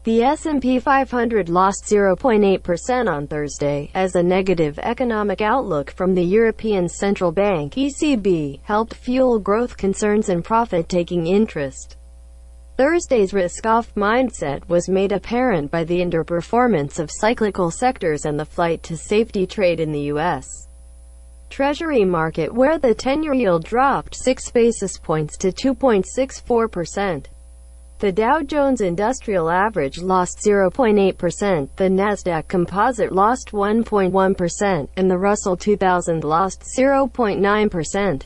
The S&P 500 lost 0.8% on Thursday, as a negative economic outlook from the European Central Bank (ECB) helped fuel growth concerns and profit-taking interest. Thursday's risk-off mindset was made apparent by the underperformance of cyclical sectors and the flight to safety trade in the U.S. Treasury market, where the 10-year yield dropped 6 basis points to 2.64%. The Dow Jones Industrial Average lost 0.8%, the Nasdaq Composite lost 1.1%, and the Russell 2000 lost 0.9%.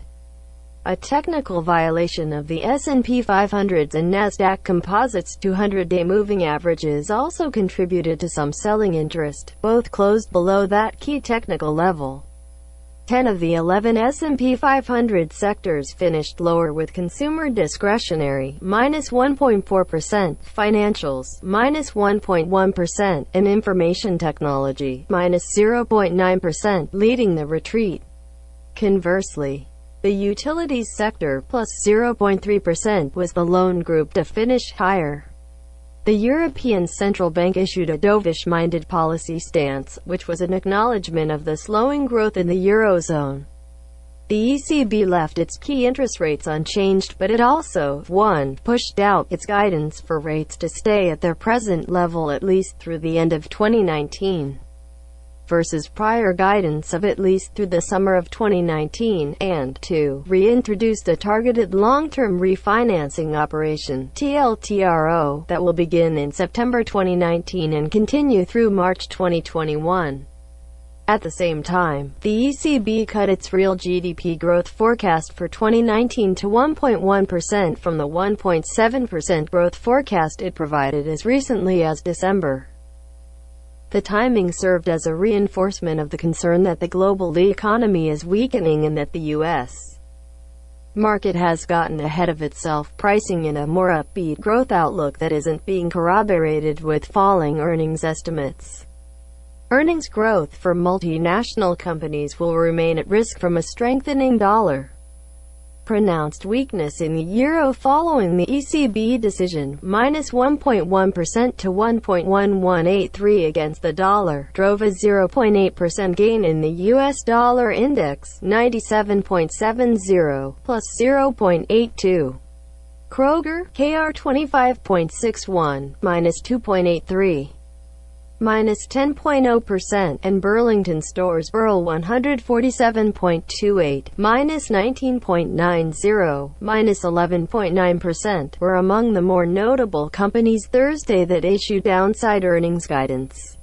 A technical violation of the S&P 500's and Nasdaq Composite's 200-day moving averages also contributed to some selling interest. Both closed below that key technical level. 10 of the 11 S&P 500 sectors finished lower, with consumer discretionary minus 1.4%, financials minus 1.1%, and information technology minus 0.9% leading the retreat. Conversely, the utilities sector plus 0.3% was the lone group to finish higher. The European Central Bank issued a dovish-minded policy stance, which was an acknowledgement of the slowing growth in the Eurozone. The ECB left its key interest rates unchanged, but it also, 1. pushed out its guidance for rates to stay at their present level at least through the end of 2019, versus prior guidance of at least through the summer of 2019, and 2. reintroduced a targeted long-term refinancing operation (TLTRO) that will begin in September 2019 and continue through March 2021. At the same time, the ECB cut its real GDP growth forecast for 2019 to 1.1% from the 1.7% growth forecast it provided as recently as December. The timing served as a reinforcement of the concern that the global economy is weakening and that the U.S. market has gotten ahead of itself, pricing in a more upbeat growth outlook that isn't being corroborated with falling earnings estimates. Earnings growth for multinational companies will remain at risk from a strengthening dollar. Pronounced weakness in the euro following the ECB decision, minus 1.1% to 1.1183 against the dollar, drove a 0.8% gain in the US dollar index, 97.70, plus 0.82. Kroger, KR 25.61, minus 2.83. minus 10.0%, and Burlington Stores Burl 147.28, minus 19.90, minus 11.9%, were among the more notable companies Thursday that issued downside earnings guidance.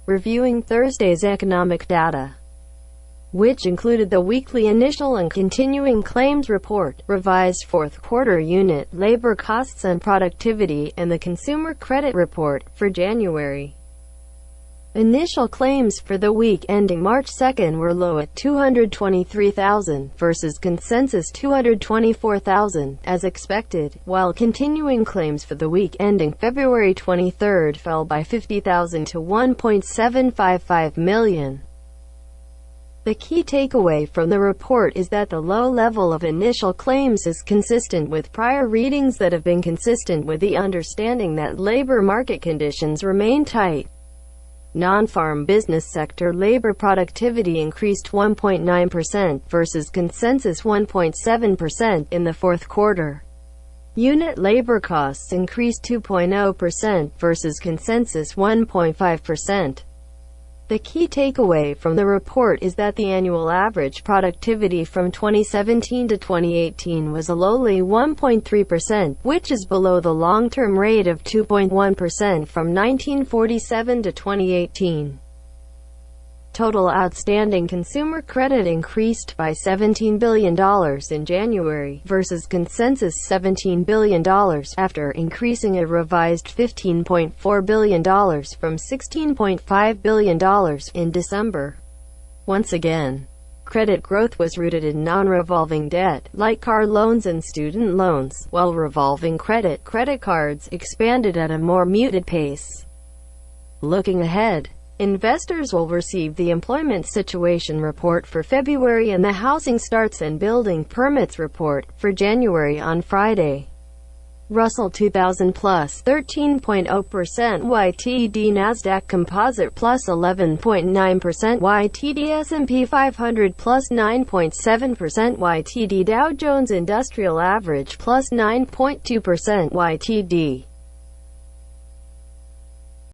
Reviewing Thursday's economic data, which included the weekly initial and continuing claims report, revised fourth-quarter unit labor costs and productivity, and the consumer credit report for January. Initial claims for the week ending March 2 were low at 223,000, versus consensus 224,000, as expected, while continuing claims for the week ending February 23 fell by 50,000 to 1.755 million. The key takeaway from the report is that the low level of initial claims is consistent with prior readings that have been consistent with the understanding that labor market conditions remain tight. Non-farm business sector labor productivity increased 1.9% versus consensus 1.7% in the fourth quarter. Unit labor costs increased 2.0% versus consensus 1.5%. The key takeaway from the report is that the annual average productivity from 2017 to 2018 was a lowly 1.3%, which is below the long-term rate of 2.1% from 1947 to 2018. Total outstanding consumer credit increased by $17 billion in January, versus consensus $17 billion, after increasing a revised $15.4 billion from $16.5 billion in December. Once again, credit growth was rooted in non-revolving debt, like car loans and student loans, while revolving credit cards, expanded at a more muted pace. Looking ahead, investors will receive the Employment Situation Report for February and the Housing Starts and Building Permits Report for January on Friday. Russell 2000 plus 13.0% YTD, Nasdaq Composite plus 11.9% YTD, S&P 500 plus 9.7% YTD, Dow Jones Industrial Average plus 9.2% YTD.